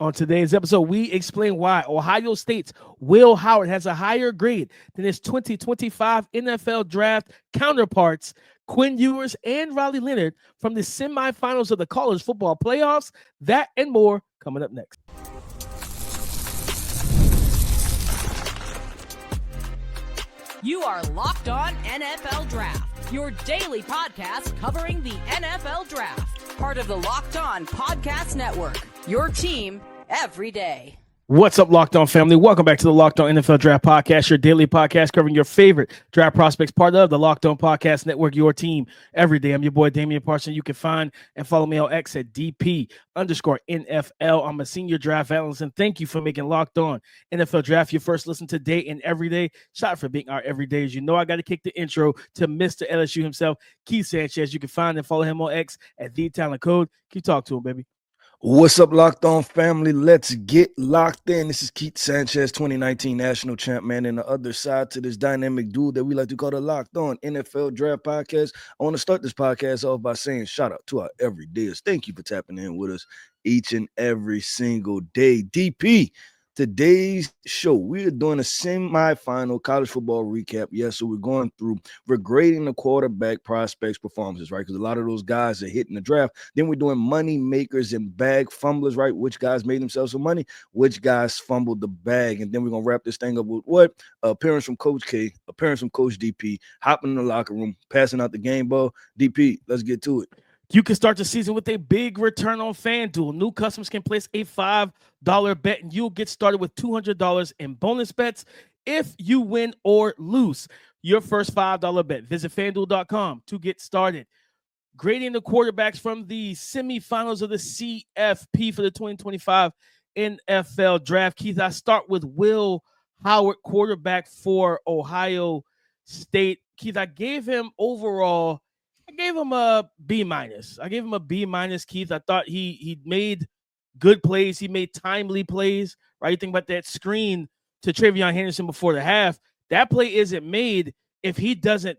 On today's episode, we explain why Ohio State's Will Howard has a higher grade than his 2025 NFL draft counterparts, Quinn Ewers and Riley Leonard, from the semifinals of the college football playoffs. That and more coming up next. You are Locked On NFL Draft, your daily podcast covering the NFL Draft. Part of the Locked On Podcast Network, your team every day. What's up, Locked On family? Welcome back to the Locked On NFL Draft Podcast, your daily podcast covering your favorite draft prospects, part of the Locked On Podcast Network, your team every day. I'm your boy, Damian Parson. You can find and follow me on X at DP_NFL. I'm a senior draft analyst, and thank you for making Locked On NFL Draft your first listen today and every day. Shout out for being our everydays. You know I got to kick the intro to Mr. LSU himself, Keith Sanchez. You can find and follow him on X at TheTalentCode. Keep talk to him, baby. What's up, Locked On family? Let's get locked in. This is Keith Sanchez, 2019 national champ, man. And the other side to this dynamic dude that we like to call the Locked On NFL Draft Podcast. I want to start this podcast off by saying shout out to our everydayers. Thank you for tapping in with us each and every single day. DP, today's show, we are doing a semifinal college football recap. Yes, so we're grading the quarterback prospects' performances, right? Because a lot of those guys are hitting the draft. Then we're doing money makers and bag fumblers, right? Which guys made themselves some money, which guys fumbled the bag. And then we're going to wrap this thing up with what? Appearance from Coach K, appearance from Coach DP, hopping in the locker room, passing out the game ball. DP, let's get to it. You can start the season with a big return on FanDuel. New customers can place a $5 bet, and you'll get started with $200 in bonus bets if you win or lose your first $5 bet. Visit FanDuel.com to get started. Grading the quarterbacks from the semifinals of the CFP for the 2025 NFL Draft. Keith, I start with Will Howard, quarterback for Ohio State. Keith, I gave him overall – I gave him a B-. I gave him a B-, Keith. I thought he made good plays. He made timely plays, right? You think about that screen to Travion Henderson before the half. That play isn't made if he doesn't,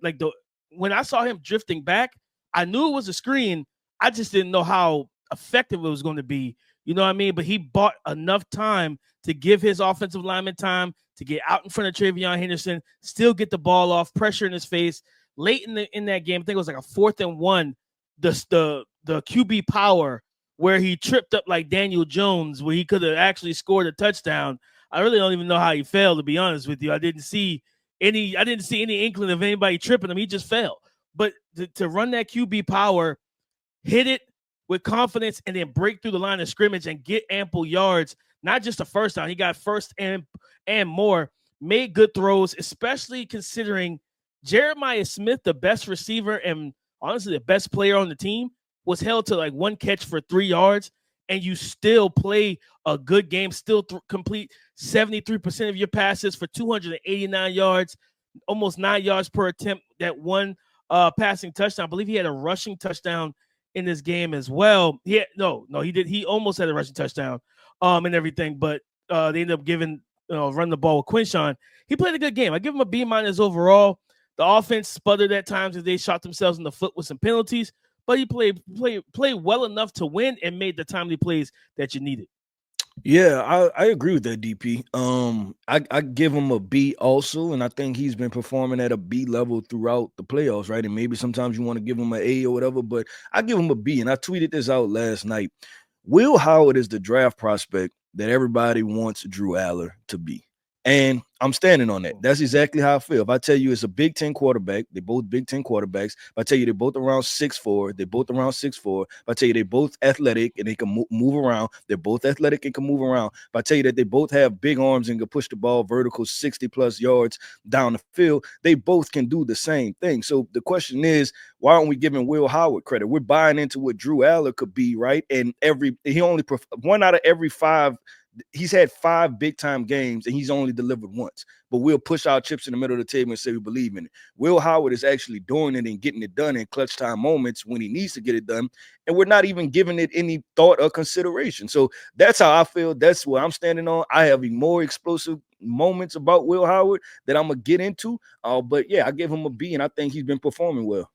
when I saw him drifting back, I knew it was a screen. I just didn't know how effective it was going to be. You know what I mean? But he bought enough time to give his offensive lineman time to get out in front of Travion Henderson, still get the ball off, pressure in his face. Late in that game, I think it was like a 4th and 1, the QB power where he tripped up like Daniel Jones, where he could have actually scored a touchdown. I really don't even know how he fell, to be honest with you. I didn't see any inkling of anybody tripping him. He just fell. But to run that QB power, hit it with confidence, and then break through the line of scrimmage and get ample yards, not just the first down. He got first and more, made good throws, especially considering Jeremiah Smith, the best receiver and honestly the best player on the team, was held to like one catch for 3 yards, and you still play a good game, still complete 73% of your passes for 289 yards, almost 9 yards per attempt, that one passing touchdown. I believe he had a rushing touchdown in this game as well. He did. He almost had a rushing touchdown and everything, but they ended up running the ball with Quinshawn. He played a good game. I give him a B- overall. The offense sputtered at times as they shot themselves in the foot with some penalties, but he played well enough to win and made the timely plays that you needed. Yeah, I agree with that, DP. I give him a B also, and I think he's been performing at a B level throughout the playoffs, right? And maybe sometimes you want to give him an A or whatever, but I give him a B, and I tweeted this out last night. Will Howard is the draft prospect that everybody wants Drew Allar to be. And I'm standing on that. That's exactly how I feel. If I tell you it's a Big Ten quarterback, they're both Big Ten quarterbacks. If I tell you they're both around 6'4", they're both around 6'4". If I tell you they're both athletic and they can move around, they're both athletic and can move around. If I tell you that they both have big arms and can push the ball vertical 60-plus yards down the field, they both can do the same thing. So the question is, why aren't we giving Will Howard credit? We're buying into what Drew Allar could be, right? And he only one out of every 5. He's had 5 big-time games, and he's only delivered once. But we'll push our chips in the middle of the table and say we believe in it. Will Howard is actually doing it and getting it done in clutch time moments when he needs to get it done, and we're not even giving it any thought or consideration. So that's how I feel. That's where I'm standing on. I have more explosive moments about Will Howard that I'm going to get into. But, yeah, I give him a B, and I think he's been performing well.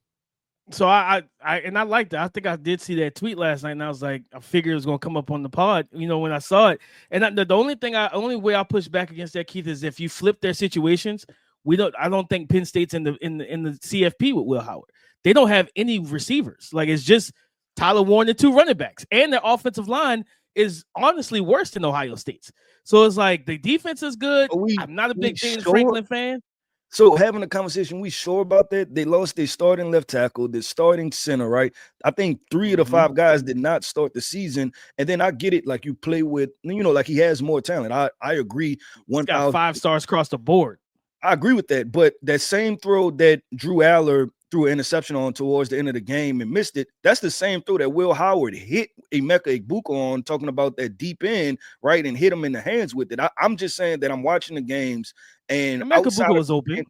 So I like that. I think I did see that tweet last night, and I was like, I figured it was gonna come up on the pod, when I saw it. And the only way I push back against that, Keith, is if you flip their situations. I don't think Penn State's in the CFP with Will Howard. They don't have any receivers. Like, it's just Tyler Warren and 2 running backs, and their offensive line is honestly worse than Ohio State's. So it's like the defense is good. I'm not a big James Franklin fan. So having a conversation, we sure about that? They lost their starting left tackle, their starting center, right? I think 3 of the 5 guys did not start the season. And then I get it, like, you play with, like, he has more talent. I agree. He's got 5 stars across the board. I agree with that. But that same throw that Drew Allar threw an interception on towards the end of the game and missed it, that's the same throw that Will Howard hit Emeka Egbuka on, talking about that deep end, right, and hit him in the hands with it. I'm just saying that I'm watching the games, and Emeka Egbuka was open.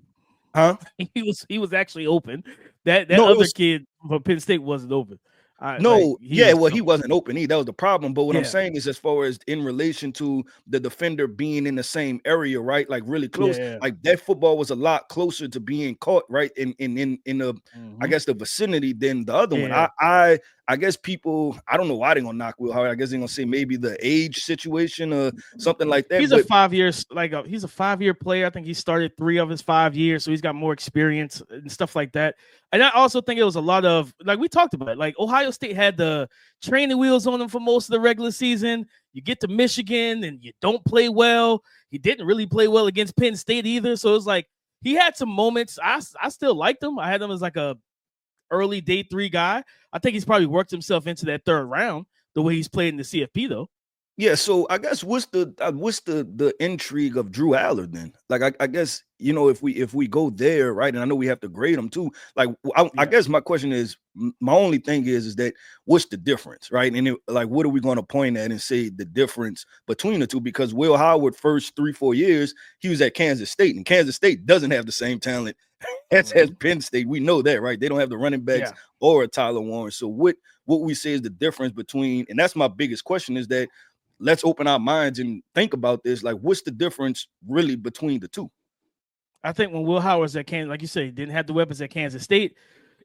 Huh? He was actually open. That other kid from Penn State wasn't open. He wasn't open either. That was the problem. But what I'm saying is, as far as in relation to the defender being in the same area, right, like really close, like that football was a lot closer to being caught, right, in the I guess the vicinity than the other one. I guess people, I don't know why they're gonna knock Will Howard. I guess they're gonna say maybe the age situation or something like that. He's a 5-year player. I think he started 3 of his 5 years, so he's got more experience and stuff like that. And I also think it was a lot of, like we talked about, like Ohio State had the training wheels on them for most of the regular season. You get to Michigan and you don't play well. He didn't really play well against Penn State either. So it was like he had some moments. I still liked him. I had him as like a early day 3 guy. I think he's probably worked himself into that 3rd round the way he's played in the CFP though. Yeah, so I guess what's the intrigue of Drew Allar then? Like I guess if we go there, right, and I know we have to grade him too. Like I guess my question is, my only thing is that what's the difference, right? And like what are we going to point at and say the difference between the two? Because Will Howard first 3-4 years he was at Kansas State, and Kansas State doesn't have the same talent as Penn State. We know that, right? They don't have the running backs or a Tyler Warren. So what we say is the difference between, and that's my biggest question, is that let's open our minds and think about this. Like, what's the difference really between the two? I think when Will Howard's at Kansas, like you say, didn't have the weapons at Kansas State,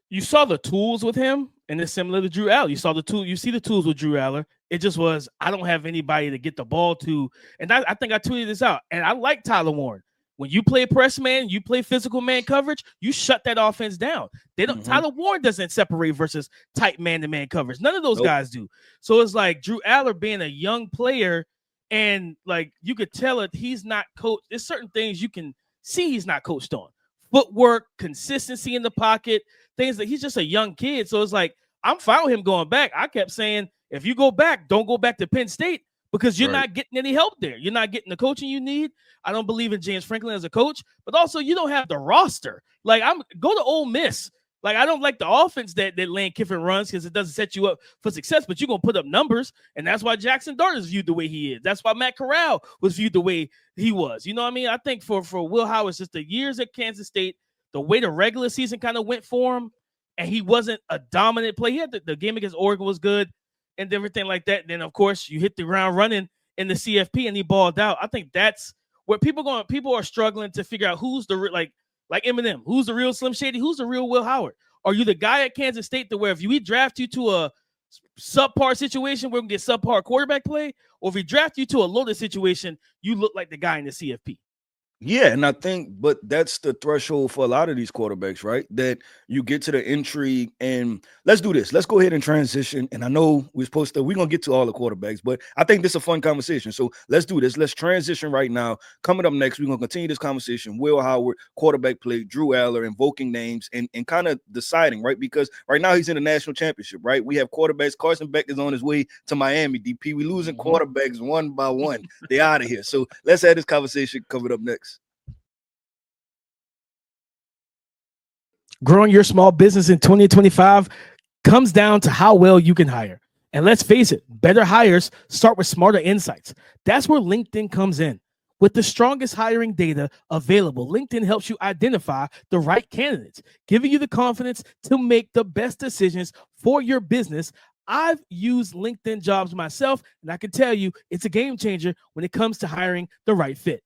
you saw the tools with him, and it's similar to Drew Allar. You see the tools with Drew Allar. It just was, I don't have anybody to get the ball to. And I think I tweeted this out. And I like Tyler Warren. When you play press man, you play physical man coverage, you shut that offense down. They don't. Tyler Warren doesn't separate versus tight man-to-man coverage. None of those guys do. So it's like Drew Allar being a young player, and like you could tell it, he's not coached. There's certain things you can see he's not coached on. Footwork, consistency in the pocket, things that he's just a young kid. So it's like, I'm fine with him going back. I kept saying, if you go back, don't go back to Penn State, because you're not getting any help there. You're not getting the coaching you need. I don't believe in James Franklin as a coach, but also you don't have the roster. Like, go to Ole Miss. Like, I don't like the offense that Lane Kiffin runs, because it doesn't set you up for success, but you're going to put up numbers, and that's why Jackson Dart is viewed the way he is. That's why Matt Corral was viewed the way he was. You know what I mean? I think for Will Howard, it's just the years at Kansas State, the way the regular season kind of went for him, and he wasn't a dominant player. He had the game against Oregon was good and everything like that. And then, of course, you hit the ground running in the CFP, and he balled out. I think that's where people are struggling to figure out who's the like Eminem, who's the real Slim Shady, who's the real Will Howard. Are you the guy at Kansas State that where if we draft you to a subpar situation where we get subpar quarterback play, or if we draft you to a loaded situation, you look like the guy in the CFP? Yeah, and I think, but that's the threshold for a lot of these quarterbacks, right? That you get to the intrigue, and let's do this. Let's go ahead and transition. And I know we're going to get to all the quarterbacks, but I think this is a fun conversation. So let's do this. Let's transition right now. Coming up next, we're going to continue this conversation. Will Howard, quarterback play, Drew Allar, invoking names and kind of deciding, right? Because right now he's in the national championship, right? We have quarterbacks. Carson Beck is on his way to Miami, DP. We losing quarterbacks one by one. They're out of here. So let's have this conversation coming up next. Growing your small business in 2025 comes down to how well you can hire. And let's face it, better hires start with smarter insights. That's where LinkedIn comes in. With the strongest hiring data available, LinkedIn helps you identify the right candidates, giving you the confidence to make the best decisions for your business. I've used LinkedIn Jobs myself, and I can tell you it's a game changer when it comes to hiring the right fit.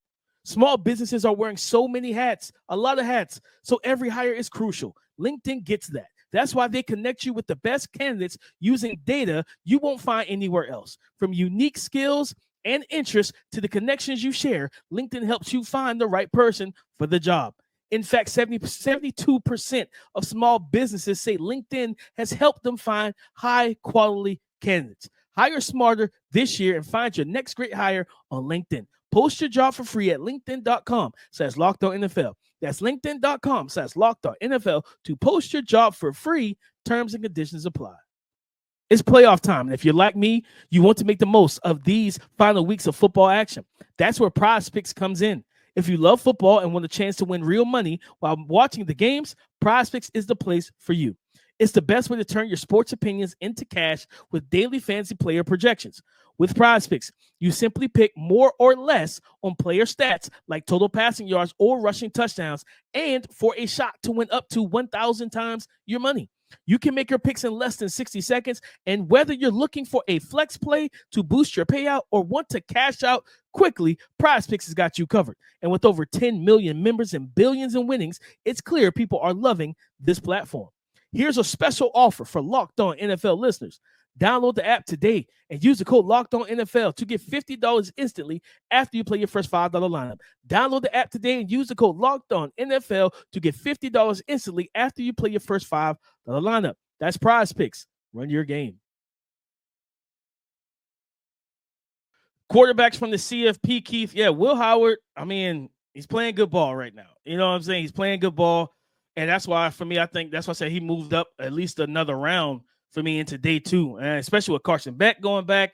Small businesses are wearing so many hats, a lot of hats, so every hire is crucial. LinkedIn gets that. That's why they connect you with the best candidates using data you won't find anywhere else. From unique skills and interests to the connections you share, LinkedIn helps you find the right person for the job. In fact, 72% of small businesses say LinkedIn has helped them find high quality candidates. Hire smarter this year and find your next great hire on LinkedIn. Post your job for free at linkedin.com/LockedOnNFL. That's linkedin.com/LockedOnNFL to post your job for free. Terms and conditions apply. It's playoff time, and if you're like me, you want to make the most of these final weeks of football action. That's where PrizePicks comes in. If you love football and want a chance to win real money while watching the games, PrizePicks is the place for you. It's the best way to turn your sports opinions into cash with daily fantasy player projections. With PrizePicks, you simply pick more or less on player stats like total passing yards or rushing touchdowns, and for a shot to win up to 1,000 times your money. You can make your picks in less than 60 seconds, and whether you're looking for a flex play to boost your payout or want to cash out quickly, PrizePicks has got you covered. And with over 10 million members and billions in winnings, it's clear people are loving this platform. Here's a special offer for Locked On NFL listeners. Download the app today and use the code Locked On NFL to get $50 instantly after you play your first $5 lineup. Download the app today and use the code Locked On NFL to get $50 instantly after you play your first $5 lineup. That's PrizePicks. Run your game. Quarterbacks from the CFP, Keith. Yeah, Will Howard, I mean, he's playing good ball right now. You know what I'm saying? He's playing good ball. And that's why, for me, I think that's why I said he moved up at least another round for me into day two, and especially with Carson Beck going back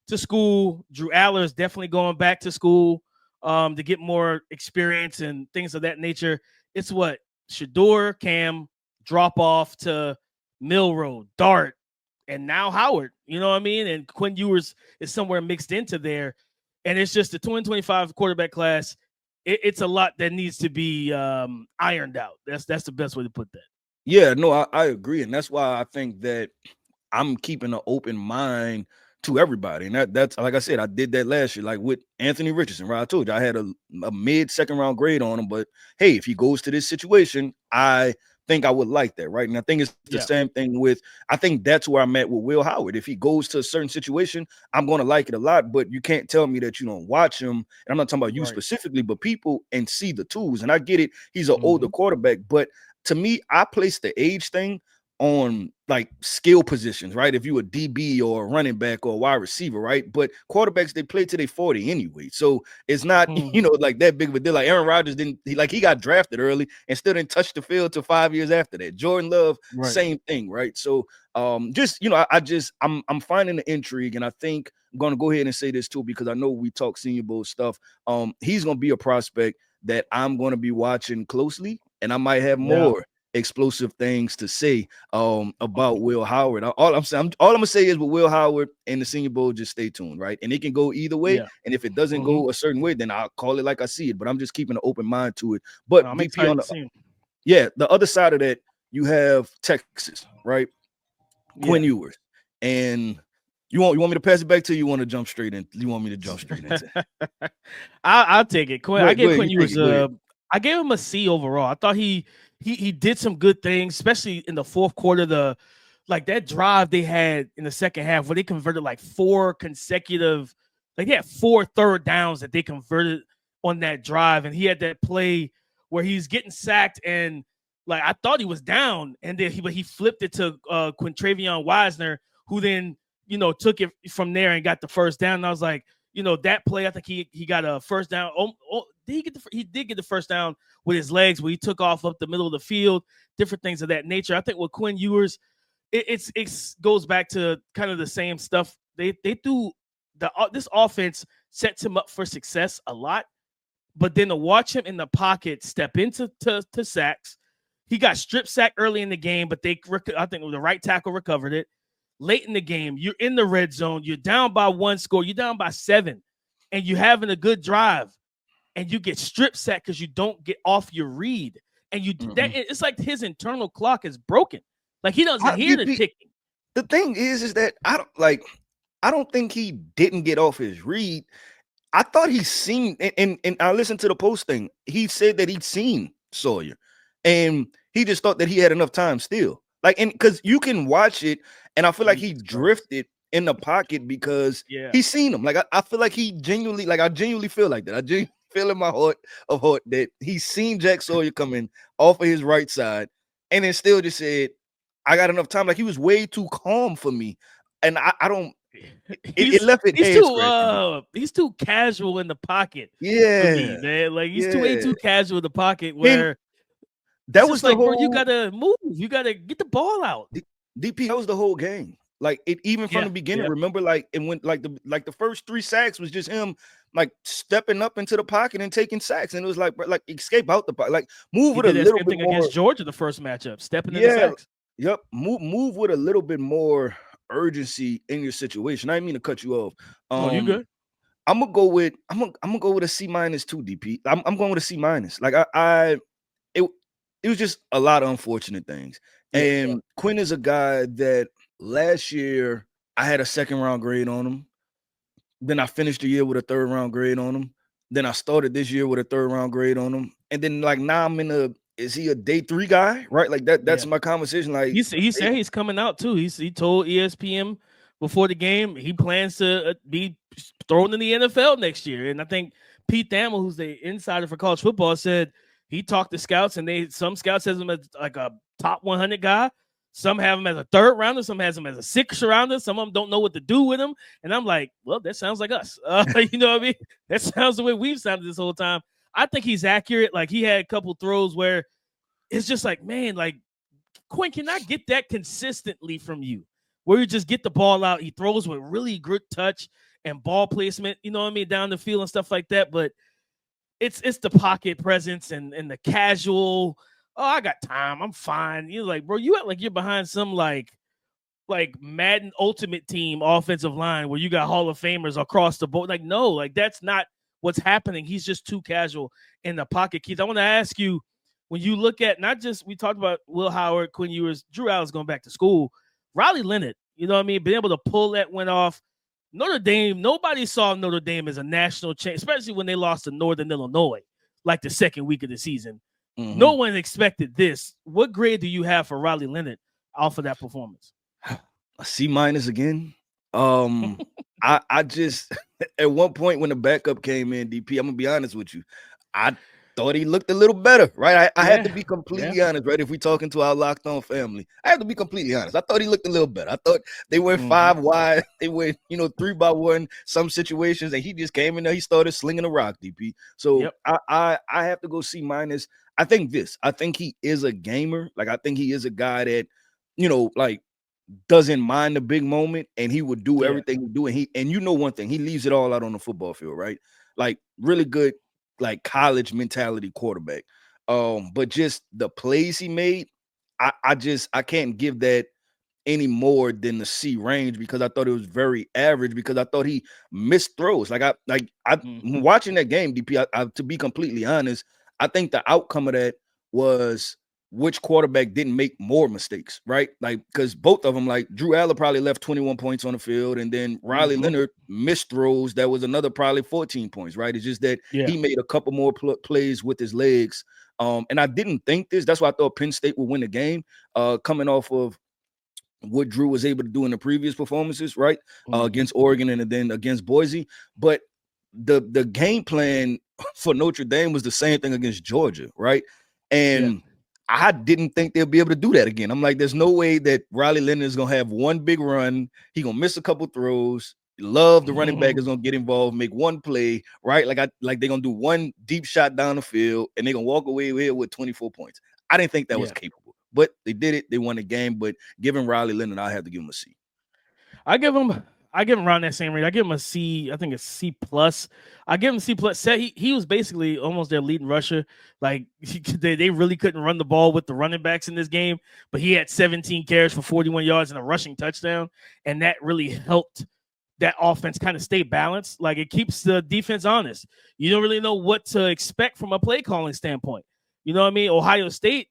to school. Drew Allar is definitely going back to school to get more experience and things of that nature. It's what Shador, Cam, drop off to Milroe, Dart, and now Howard. You know what I mean? And Quinn Ewers is somewhere mixed into there. And it's just the 2025 quarterback class. It's a lot that needs to be ironed out. That's the best way to put that. Yeah, no, I agree. And that's why I think that I'm keeping an open mind to everybody. And that's like I said, I did that last year, like with Anthony Richardson, right? I told you I had a mid-second round grade on him. But hey, if he goes to this situation, I think I would like that, right? And I think it's the same thing with, I think that's where I'm at with Will Howard. If he goes to a certain situation, I'm going to like it a lot, but you can't tell me that you don't watch him. And I'm not talking about you specifically, but people and see the tools. And I get it. He's an older quarterback, but to me, I place the age thing on like skill positions, right? If you a DB or a running back or a wide receiver, right? But quarterbacks, they play till they 40 anyway. So it's not, like that big of a deal. Like Aaron Rodgers he got drafted early and still didn't touch the field till 5 years after that. Jordan Love, same thing, right? So I'm finding the intrigue, and I think I'm going to go ahead and say this too, because I know we talk Senior Bowl stuff. He's going to be a prospect that I'm going to be watching closely, and I might have more explosive things to say about Will Howard. All I'm gonna say is with Will Howard and the Senior Bowl, just stay tuned, right? And it can go either way. And if it doesn't go a certain way, then I'll call it like I see it. But I'm just keeping an open mind to it. But I'm VP on the other side of that, you have Texas, right? Quinn Ewers. And you want me to pass it back to you? You want to jump straight in? You want me to jump straight into it? I'll take it. Quinn. I gave Quinn Ewers I gave him a C overall. I thought he did some good things, especially in the fourth quarter. That drive they had in the second half where they converted like 4 consecutive, they had 4 third downs that they converted on that drive. And he had that play where he's getting sacked and like I thought he was down, and then he flipped it to Quintravion Wisner, who then took it from there and got the first down. And I was like, that play, I think he got a first down. He did get the first down with his legs, where he took off up the middle of the field, different things of that nature. I think with Quinn Ewers, it goes back to kind of the same stuff. They do this offense sets him up for success a lot, but then to watch him in the pocket step into sacks, he got strip sacked early in the game, but I think the right tackle recovered it. Late in the game, you're in the red zone, you're down by 1 score, you're down by 7, and you're having a good drive, and you get strip sacked because you don't get off your read, and it's like his internal clock is broken. Like he doesn't hear the ticking. The thing is that I don't think he didn't get off his read. I thought he seen, and I listened to the post thing. He said that he'd seen Sawyer, and he just thought that he had enough time still. Like, and because you can watch it, and I feel like he Jesus Christ. drifted in the pocket because Yeah. he's seen him. Like, I feel like he genuinely, like, I genuinely feel like that. I genuinely feel in my heart that he's seen Jack Sawyer coming off of his right side, and then still just said, I got enough time. Like, he was way too calm for me. And I don't, it left it head scratching. He's too casual in the pocket for me, Yeah. man. Like he's way Yeah. too casual in the pocket And where that it's was just the like, bro, whole you gotta move. You gotta get the ball out. DP. That was the whole game. Like, it even from Yeah, the beginning. yeah. Remember, like, it went like the first 3 sacks was just him like stepping up into the pocket and taking sacks, and it was like, bro, like, escape out the pocket, like move He with a did that little same bit thing more. against Georgia the first matchup, stepping into Yeah, sacks. yep. Move with a little bit more urgency in your situation. I didn't mean to cut you off. Oh, you good? I'm gonna go with a C minus too, DP. I'm going with a C minus. Like, it it was just a lot of unfortunate things. Yeah. And Quinn is a guy that last year I had a 2nd round grade on him. Then I finished the year with a 3rd round grade on him. Then I started this year with a 3rd round grade on him. And then, like, now I'm is he a day 3 guy? Right? Like, that's my conversation. Like, He said he's coming out too. He told ESPN before the game he plans to be thrown in the NFL next year. And I think Pete Thamel, who's the insider for college football, said he talked to scouts, and some scouts has him as like a top 100 guy. Some have him as a 3rd rounder. Some has him as a 6th rounder. Some of them don't know what to do with him. And I'm like, well, that sounds like us. You know what I mean? That sounds the way we've sounded this whole time. I think he's accurate. Like, he had a couple throws where it's just like, man, like, Quinn, can I get that consistently from you? Where you just get the ball out. He throws with really good touch and ball placement, you know what I mean, down the field and stuff like that. But it's the pocket presence and the casual, oh, I got time, I'm fine. You're like, bro, you act like you're behind some like Madden Ultimate Team offensive line where you got Hall of Famers across the board. Like, no, like that's not what's happening. He's just too casual in the pocket. Keith, I want to ask you, when you look at not just, we talked about Will Howard, Quinn Ewers, Drew Allen's going back to school, Riley Leonard, you know what I mean, being able to pull that one off. Notre Dame, nobody saw Notre Dame as a national champ, especially when they lost to Northern Illinois, like the 2nd week of the season. Mm-hmm. No one expected this. What grade do you have for Riley Leonard off of that performance? A C minus again. I just at one point when the backup came in, DP, I'm gonna be honest with you, I thought he looked a little better, right? I had to be completely honest, right? If we talking to our locked on family, I had to be completely honest. I thought he looked a little better. I thought they went 5 wide, they went 3 by 1 some situations, and he just came in there. He started slinging a rock, DP. So I have to go C minus. I think he is a gamer. Like, I think he is a guy that like doesn't mind the big moment, and he would do everything he do. And one thing, he leaves it all out on the football field, right? Like, really good, like, college mentality quarterback. But just the plays he made, I can't give that any more than the C range, because I thought it was very average, because I thought he missed throws. Like, watching that game, DP, to be completely honest, I think the outcome of that was which quarterback didn't make more mistakes, right? Like, because both of them, like, Drew Allar probably left 21 points on the field, and then Riley Leonard missed throws. That was another probably 14 points, right? It's just that he made a couple more plays with his legs. And I didn't think this. That's why I thought Penn State would win the game, coming off of what Drew was able to do in the previous performances, right? Against Oregon and then against Boise. But the game plan for Notre Dame was the same thing against Georgia, right? And I didn't think they'll be able to do that again. I'm like, there's no way that Riley Leonard is going to have one big run. He's going to miss a couple throws. Love the running back is going to get involved, make one play, right? Like they're going to do one deep shot down the field, and they're going to walk away here with 24 points. I didn't think that was capable, but they did it. They won the game. But given Riley Leonard, I have to give him a C. I give him around that same range. I give him a C. I think a C plus. I give him C plus. He was basically almost their leading rusher. Like, they really couldn't run the ball with the running backs in this game, but he had 17 carries for 41 yards and a rushing touchdown, and that really helped that offense kind of stay balanced. Like, it keeps the defense honest. You don't really know what to expect from a play calling standpoint. You know what I mean? Ohio State,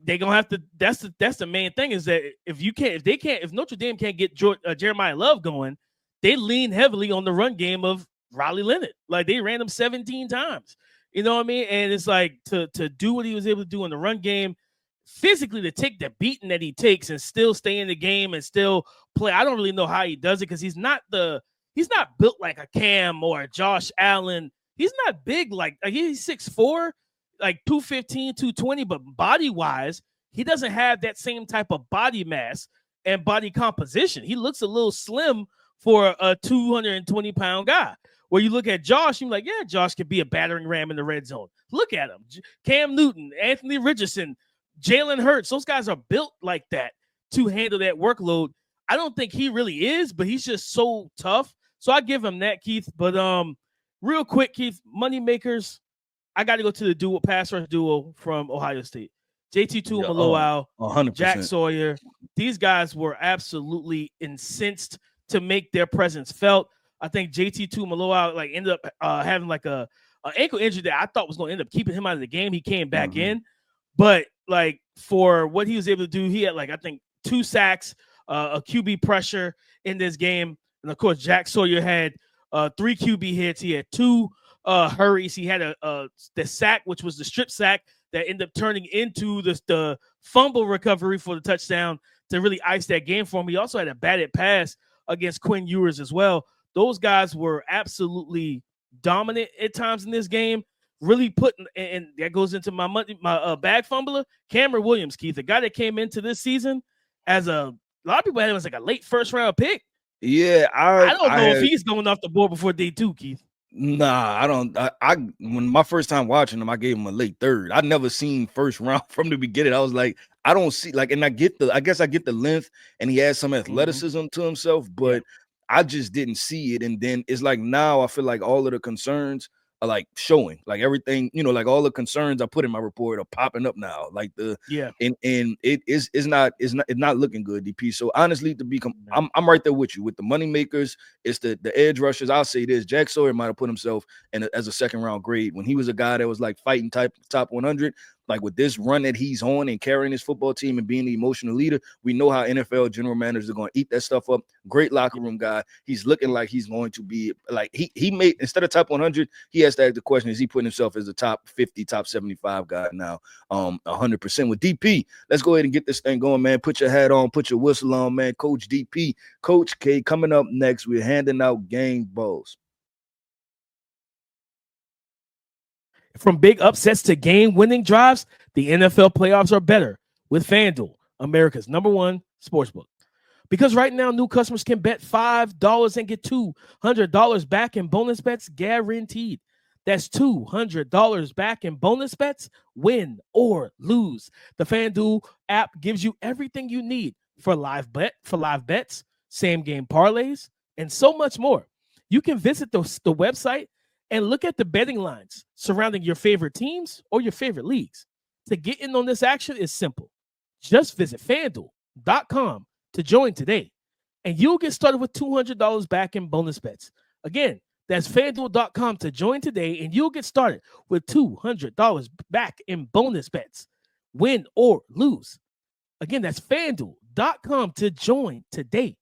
they're gonna have to. That's the main thing, is that if Notre Dame can't get Jeremiah Love going, they lean heavily on the run game of Riley Leonard. Like, they ran him 17 times. You know what I mean? And it's like to do what he was able to do in the run game, physically to take the beating that he takes and still stay in the game and still play. I don't really know how he does it because he's not built like a Cam or a Josh Allen. He's not big like he's 6'4", like 215, 220, but body-wise, he doesn't have that same type of body mass and body composition. He looks a little slim for a 220-pound guy. Where you look at Josh, you're like, yeah, Josh could be a battering ram in the red zone. Look at him. Cam Newton, Anthony Richardson, Jalen Hurts. Those guys are built like that to handle that workload. I don't think he really is, but he's just so tough. So I give him that, Keith. But real quick, Keith, Money Makers, I got to go to the duo, pass rush duo from Ohio State. JT Tuimoloau, 100%. Jack Sawyer. These guys were absolutely incensed to make their presence felt. I think JT Tuimoloau like ended up having like a ankle injury that I thought was going to end up keeping him out of the game. He came back in, but like for what he was able to do, he had like I think 2 sacks, a QB pressure in this game, and of course Jack Sawyer had 3 QB hits. He had 2 hurries. He had the sack, which was the strip sack that ended up turning into the fumble recovery for the touchdown to really ice that game for him. He also had a batted pass against Quinn Ewers as well. Those guys were absolutely dominant at times in this game. Really putting, and that goes into my bag fumbler, Cameron Williams, Keith, the guy that came into this season as a lot of people had him as like a late first round pick. Yeah, I don't know if he's going off the board before day 2, Keith. Nah, I don't. I when my first time watching him, I gave him a late third. I'd never seen first round from the beginning. I was like, I don't see like, and I guess I get the length, and he has some athleticism to himself, but I just didn't see it. And then it's like now I feel like all of the concerns are like showing, like everything, like all the concerns I put in my report are popping up now. Like and it's not looking good, DP. So honestly, I'm right there with you with the money makers. It's the edge rushers. I'll say this: Jack Sawyer might have put himself as a second round grade when he was a guy that was like fighting top 100. Like with this run that he's on and carrying his football team and being the emotional leader, we know how NFL general managers are going to eat that stuff up. Great locker room guy. He's looking like he's going to be like he made, instead of top 100, he has to ask the question, is he putting himself as a top 50, top 75 guy now? 100% with DP. Let's go ahead and get this thing going, man. Put your hat on, put your whistle on, man. Coach DP, Coach K coming up next. We're handing out game balls. From big upsets to game-winning drives, the NFL playoffs are better with FanDuel, America's #1 sportsbook. Because right now, new customers can bet $5 and get $200 back in bonus bets guaranteed. That's $200 back in bonus bets, win or lose. The FanDuel app gives you everything you need for live bets, same-game parlays, and so much more. You can visit the website and look at the betting lines surrounding your favorite teams or your favorite leagues. To get in on this action is simple. Just visit FanDuel.com to join today, and you'll get started with $200 back in bonus bets. Again, that's FanDuel.com to join today, and you'll get started with $200 back in bonus bets, win or lose. Again, that's FanDuel.com to join today,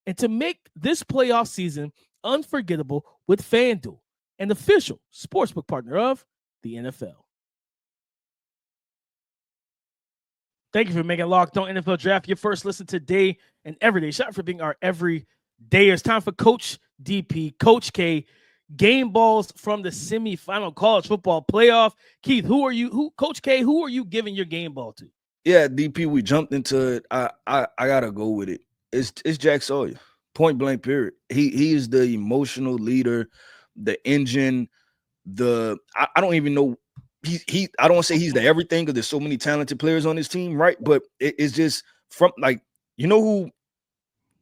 and to make this playoff season unforgettable with FanDuel, an official sportsbook partner of the NFL. Thank you for making Locked On NFL Draft your first listen today and every day. Shout out for being our every day. It's time for Coach DP, Coach K, game balls from the semifinal college football playoff. Keith, Coach K, who are you giving your game ball to? Yeah, DP, we jumped into it. I gotta go with it. It's Jack Sawyer. Point blank, period. He is the emotional leader, the engine, I don't even know. I don't want to say he's the everything because there's so many talented players on this team, right? But it's just from like, who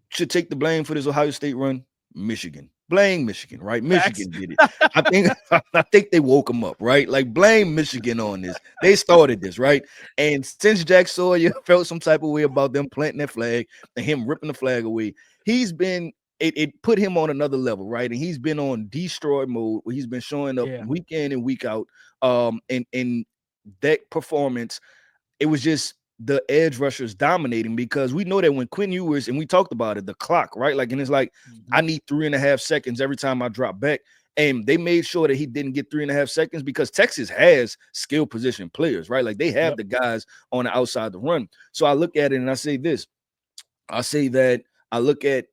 should take the blame for this Ohio State run? Michigan. Blame Michigan, right? Michigan did it. I think they woke them up, right? Like blame Michigan on this. They started this, right? And since Jack Sawyer felt some type of way about them planting that flag and him ripping the flag away, he's been it put him on another level, right? And he's been on destroy mode where he's been showing up week in and week out. And that performance, it was just the edge rushers dominating because we know that when Quinn Ewers, and we talked about it, the clock, right? Like, and it's like, I need 3.5 seconds every time I drop back. And they made sure that he didn't get 3.5 seconds because Texas has skill position players, right? Like they have the guys on the outside to run. So I look at it and I say this. I say that I look at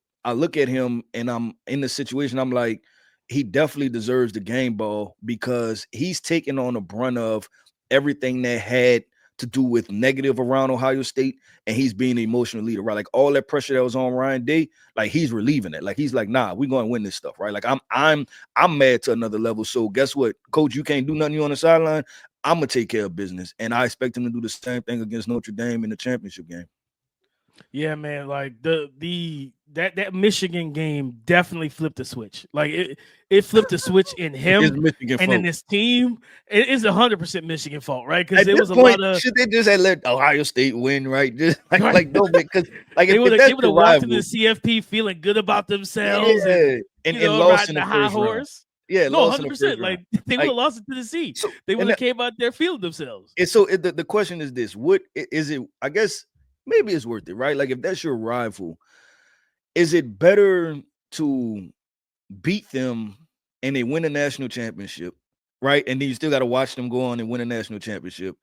him and I'm in the situation. I'm like, he definitely deserves the game ball because he's taking on the brunt of everything that had to do with negative around Ohio State, and he's being the emotional leader, right? Like all that pressure that was on Ryan Day, like he's relieving it. Like he's like, nah, we're going to win this stuff, right? Like I'm mad to another level. So guess what, Coach? You can't do nothing. You on the sideline. I'm gonna take care of business, and I expect him to do the same thing against Notre Dame in the championship game. Yeah, man. Like that Michigan game definitely flipped the switch. Like it flipped the switch in him and in this team. It is 100% Michigan fault, right? Because there was a lot of should they just have let Ohio State win, right? Just like no, because like they would have walked into the rival, CFP feeling good about themselves, and lost in the high first round. horse. Yeah, no, lost 100%. Like they would have lost it to the sea. So, they would have came out there feeling themselves. And so the question is this: what is it? I guess maybe it's worth it, right? Like if that's your rival, is it better to beat them and they win a national championship, right? And then you still got to watch them go on and win a national championship,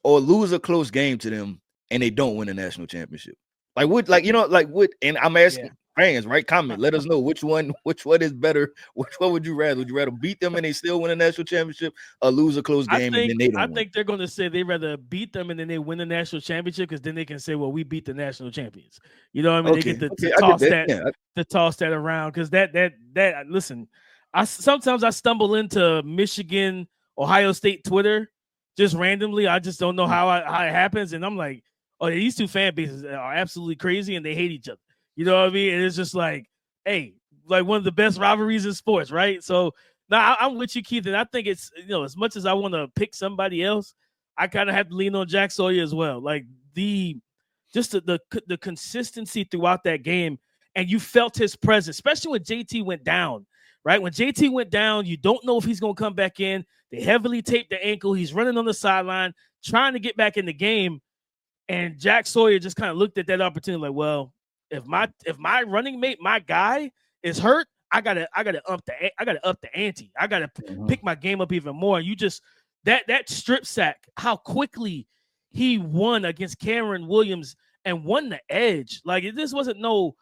or lose a close game to them and they don't win a national championship? Like what? Like what? And I'm asking fans, right? Comment, let us know which one is better. Which one would you rather? Would you rather beat them and they still win a national championship, or lose a close game and then they don't? I think they're going to say they'd rather beat them and then they win the national championship because then they can say, "Well, we beat the national champions." You know what I mean? Okay. They get to toss that around because that. Listen, sometimes I stumble into Michigan, Ohio State Twitter just randomly. I just don't know how it happens, and I'm like, "Oh, these two fan bases are absolutely crazy and they hate each other." You know what I mean? And it's just like, hey, like one of the best rivalries in sports, right? So now I'm with you, Keith, and I think it's, as much as I want to pick somebody else, I kind of have to lean on Jack Sawyer as well. Like the consistency throughout that game, and you felt his presence, especially when JT went down, right? When JT went down, you don't know if he's going to come back in. They heavily taped the ankle. He's running on the sideline, trying to get back in the game. And Jack Sawyer just kind of looked at that opportunity like, well, if my running mate, my guy is hurt, I gotta up the ante. I gotta pick my game up even more. You just that strip sack, how quickly he won against Cameron Williams and won the edge. Like this wasn't no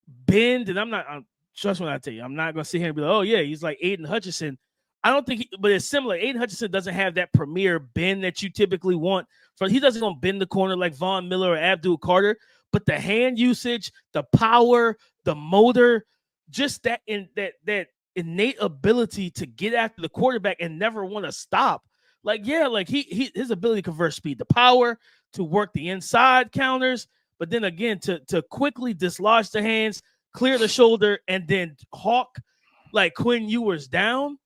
bend. And trust when I tell you, I'm not gonna sit here and be like, oh yeah, he's like Aiden Hutchinson. I don't think, but it's similar. Aiden Hutchinson doesn't have that premier bend that you typically want. He doesn't gonna bend the corner like Von Miller or Abdul Carter. But the hand usage, the power, the motor, just that innate ability to get after the quarterback and never want to stop. Like his ability to convert speed, the power to work the inside counters, but then again to quickly dislodge the hands, clear the shoulder, and then hawk like Quinn Ewers down.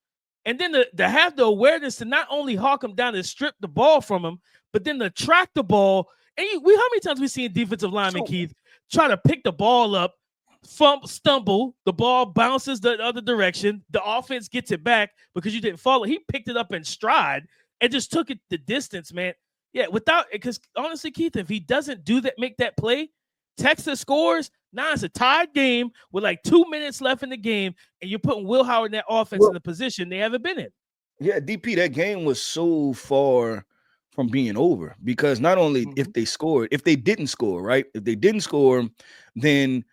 And then to have the awareness to not only hawk him down and strip the ball from him, but then to track the ball. And how many times we seen defensive linemen, Keith, try to pick the ball up, stumble, the ball bounces the other direction, the offense gets it back because you didn't follow. He picked it up in stride and just took it the distance, man. Yeah, because honestly, Keith, if he doesn't do that, make that play, Texas scores. Now it's a tied game with like 2 minutes left in the game, and you're putting Will Howard in that offense in the position they haven't been in. Yeah, DP, that game was so far from being over because not only if they scored, if they didn't score, right? If they didn't score, then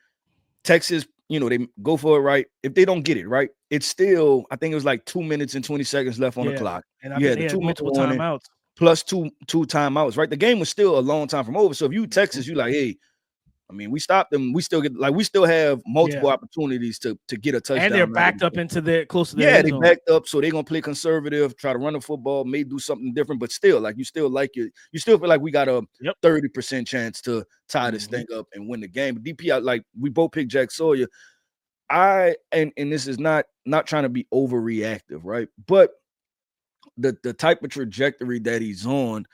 Texas, they go for it, right? If they don't get it, right? It's still, I think it was like 2 minutes and 20 seconds left on the clock. And I had the multiple timeouts. Plus two timeouts, right? The game was still a long time from over. So if you Texas, you like, hey, I mean, we stopped them. We still have multiple opportunities to get a touchdown. And they're backed up into close to the end zone. They backed up, so they're gonna play conservative, try to run the football, may do something different, but still, you still feel like we got a 30% chance to tie this thing up and win the game. But DP, we both picked Jack Sawyer. And this is not trying to be overreactive, right? But the type of trajectory that he's on,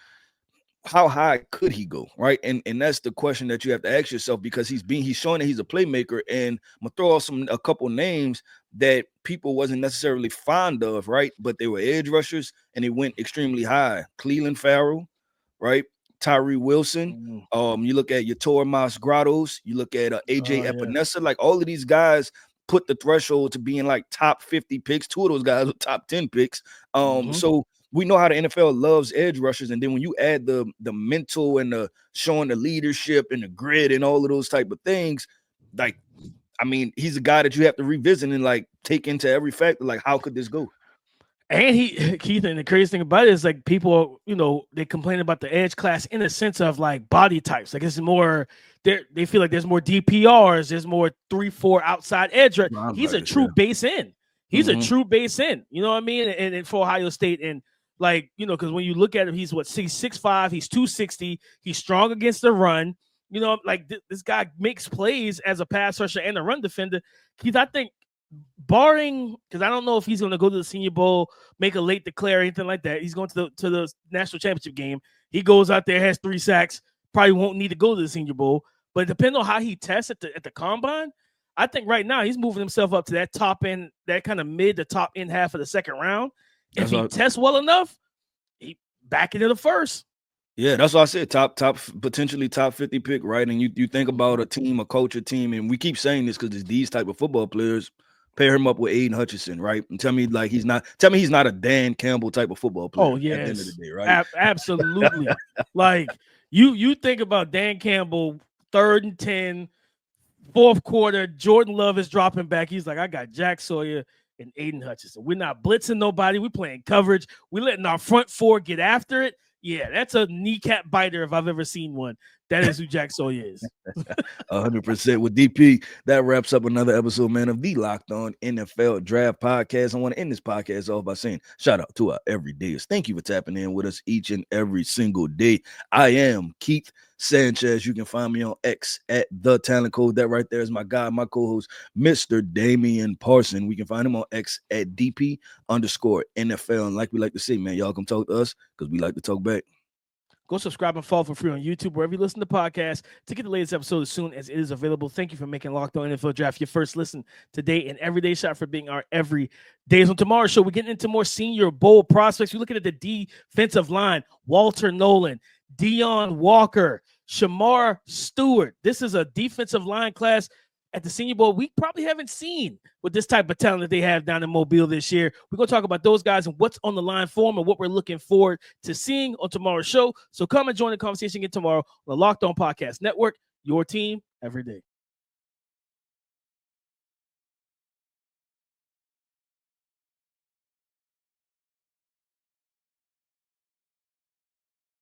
how high could he go, right? And that's the question that you have to ask yourself because he's showing that he's a playmaker. And I'm gonna throw out a couple names that people wasn't necessarily fond of, right? But they were edge rushers and they went extremely high. Cleveland Farrell, right? Tyree Wilson. You look at your Tormas Grottos, you look at AJ Epinesa, like all of these guys put the threshold to being like top 50 picks. 2 of those guys were top 10 picks. So we know how the NFL loves edge rushers, and then when you add the mental and the showing the leadership and the grit and all of those type of things, like, I mean, he's a guy that you have to revisit and like take into every factor. Like, how could this go? And Keith, and the crazy thing about it is like people, they complain about the edge class in a sense of like body types. Like it's more, they feel like there's more DPRs, there's more 3-4 outside edge. He's a true base end. He's a true base end. You know what I mean? And for Ohio State, and like, because when you look at him, he's 6'5", he's 260, he's strong against the run. Like this guy makes plays as a pass rusher and a run defender. Keith, I think, barring, because I don't know if he's going to go to the Senior Bowl, make a late declare, anything like that. He's going to the national championship game. He goes out there, has 3 sacks, probably won't need to go to the Senior Bowl. But depending on how he tests at the combine, I think right now he's moving himself up to that top end, that kind of mid to top end half of the second round. If he tests well enough, he back into the first. Yeah, that's what I said. Potentially top 50 pick, right? And you think about a team, a culture team, and we keep saying this because it's these type of football players. Pair him up with Aiden Hutchinson, right? And tell me he's not a Dan Campbell type of football player. Oh, yes. At the end of the day, right? Absolutely. Like you think about Dan Campbell, 3rd and 10, 4th quarter, Jordan Love is dropping back. He's like, I got Jack Sawyer and Aiden Hutchinson. We're not blitzing nobody. We're playing coverage. We're letting our front 4 get after it. Yeah, that's a kneecap biter if I've ever seen one. That is who Jack Sawyer is. 100% with DP. That wraps up another episode, man, of the Locked On NFL Draft Podcast. I want to end this podcast off by saying shout out to our everydayers. Thank you for tapping in with us each and every single day. I am Keith Sanchez. You can find me on X at The Talent Code. That right there is my guy, my co-host, Mr. Damian Parson. We can find him on X at DP_NFL. And like we like to say, man, y'all come talk to us because we like to talk back. Go subscribe and follow for free on YouTube, wherever you listen to podcasts, to get the latest episode as soon as it is available. Thank you for making Locked On NFL Draft your first listen today and everyday shot, for being our everydays. On tomorrow's show, we're getting into more Senior Bowl prospects. We're looking at the defensive line: Walter Nolan, Deion Walker, Shamar Stewart. This is a defensive line class at the Senior Bowl we probably haven't seen with this type of talent that they have down in Mobile this year. We're going to talk about those guys and what's on the line for them and what we're looking forward to seeing on tomorrow's show. So come and join the conversation again tomorrow on the Locked On Podcast Network, your team every day.